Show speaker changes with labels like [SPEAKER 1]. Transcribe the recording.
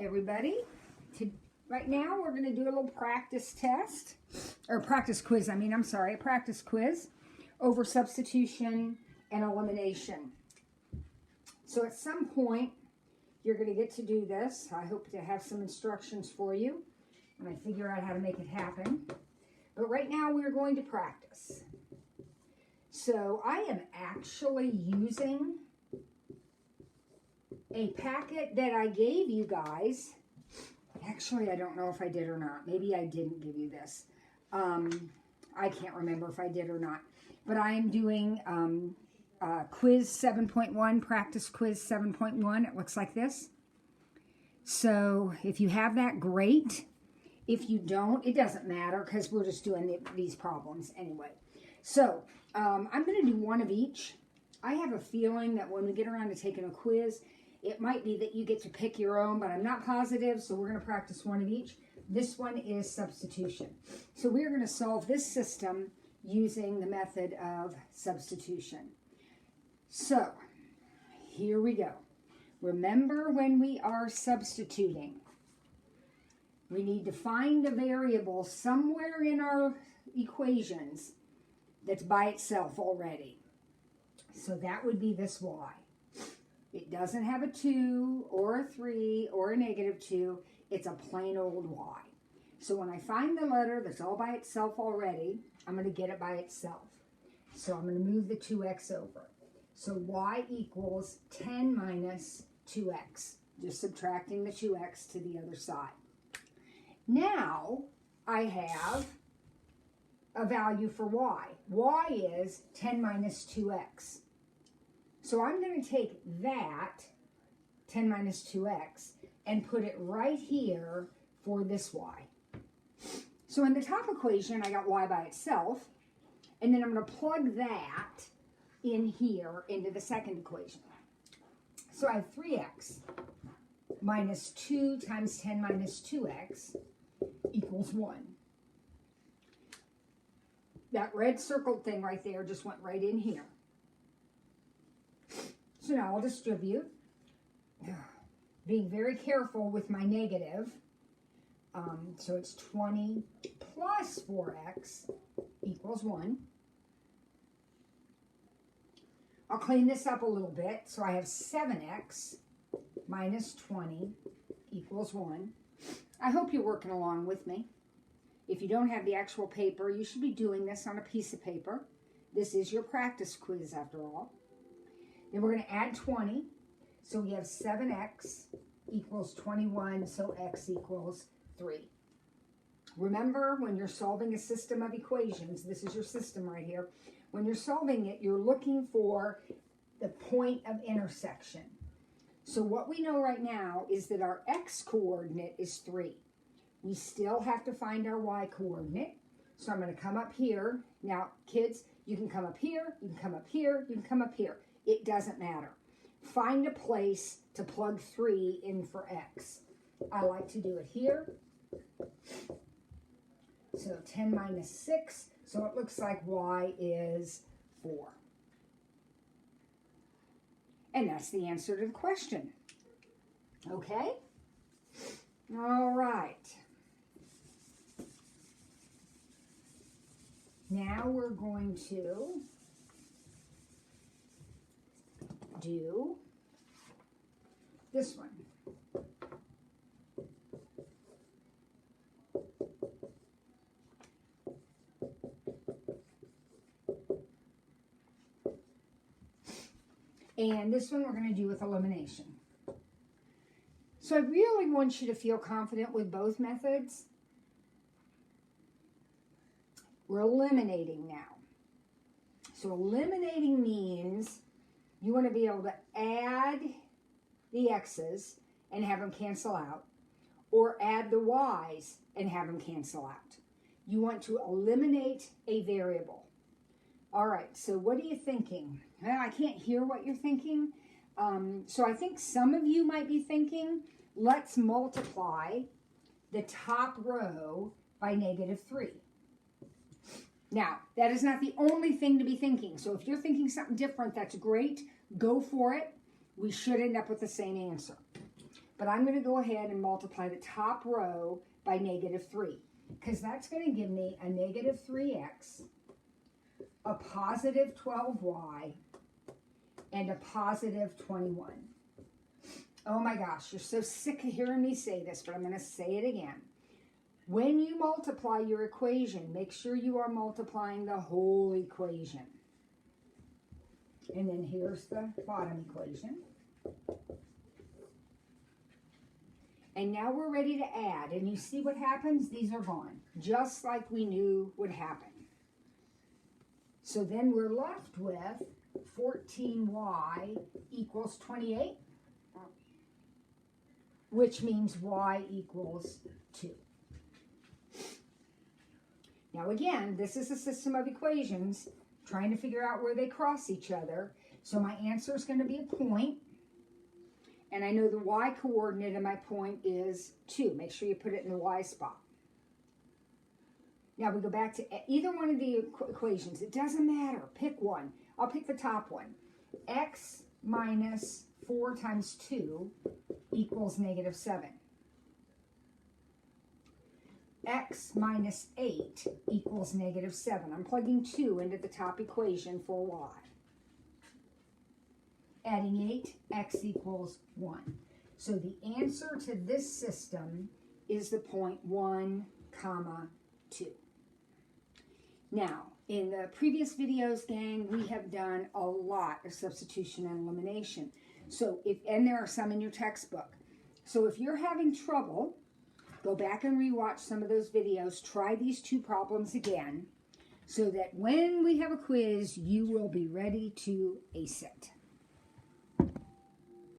[SPEAKER 1] everybody. Right now we're going to do a little practice test, or practice quiz, a practice quiz over substitution and elimination. So at some point, you're going to get to do this. I hope to have some instructions for you when I figure out how to make it happen. But right now we're going to practice. So I am actually using a packet that I gave you guys. Actually, I don't know if I did or not. Maybe I didn't give you this. I can't remember if I did or not. But I am doing quiz 7.1, practice quiz 7.1. It looks like this. So if you have that, great. If you don't, it doesn't matter because we're just doing these problems anyway. So I'm going to do one of each. I have a feeling that when we get around to taking a quiz, it might be that you get to pick your own, but I'm not positive, so we're going to practice one of each. This one is substitution. So we're going to solve this system using the method of substitution. So here we go. Remember, when we are substituting, we need to find a variable somewhere in our equations that's by itself already. So that would be this y. It doesn't have a 2 or a 3 or a -2. It's a plain old y. So when I find the letter that's all by itself already, I'm going to get it by itself. So I'm going to move the 2x over. So y equals 10 minus 2x. Just subtracting the 2x to the other side. Now I have a value for y. Y is 10 minus 2x. So I'm going to take that, 10 minus 2x, and put it right here for this y. So in the top equation, I got y by itself, and then I'm going to plug that in here into the second equation. So I have 3x minus 2 times 10 minus 2x equals 1. That red circled thing right there just went right in here. So now I'll distribute, being very careful with my negative. So it's 20 plus 4x equals 1. I'll clean this up a little bit. So I have 7x minus 20 equals 1. I hope you're working along with me. If you don't have the actual paper, you should be doing this on a piece of paper. This is your practice quiz after all. Then we're going to add 20. So we have 7x equals 21, so x equals 3. Remember, when you're solving a system of equations, this is your system right here. When you're solving it, you're looking for the point of intersection. So what we know right now is that our x coordinate is 3. We still have to find our y coordinate. So I'm going to come up here. Now, kids, you can come up here, you can come up here, you can come up here. It doesn't matter. Find a place to plug 3 in for x. I like to do it here. So 10 minus 6. So it looks like y is 4. And that's the answer to the question. Okay? All right. Now we're going to do this one. And this one we're going to do with elimination. So I really want you to feel confident with both methods. We're eliminating now. So eliminating means you want to be able to add the x's and have them cancel out, or add the y's and have them cancel out. You want to eliminate a variable. All right, so what are you thinking? Well, I can't hear what you're thinking. So I think some of you might be thinking, let's multiply the top row by -3. Now, that is not the only thing to be thinking. So if you're thinking something different, that's great. Go for it. We should end up with the same answer. But I'm going to go ahead and multiply the top row by -3, because that's going to give me a -3x, a positive 12y, and a positive 21. Oh my gosh, you're so sick of hearing me say this, but I'm going to say it again. When you multiply your equation, make sure you are multiplying the whole equation. And then here's the bottom equation. And now we're ready to add. And you see what happens? These are gone, just like we knew would happen. So then we're left with 14y equals 28, which means y equals 2. Now again, this is a system of equations, trying to figure out where they cross each other. So my answer is going to be a point. And I know the y coordinate of my point is 2. Make sure you put it in the y spot. Now we go back to either one of the equations. It doesn't matter. Pick one. I'll pick the top one. X minus 4 times 2 equals -7. X minus 8 equals -7. I'm plugging 2 into the top equation for y. Adding 8, x equals 1. So the answer to this system is the point 1, 2. Now, in the previous videos, gang, we have done a lot of substitution and elimination. So and there are some in your textbook. So if you're having trouble, go back and rewatch some of those videos. Try these 2 problems again so that when we have a quiz, you will be ready to ace it.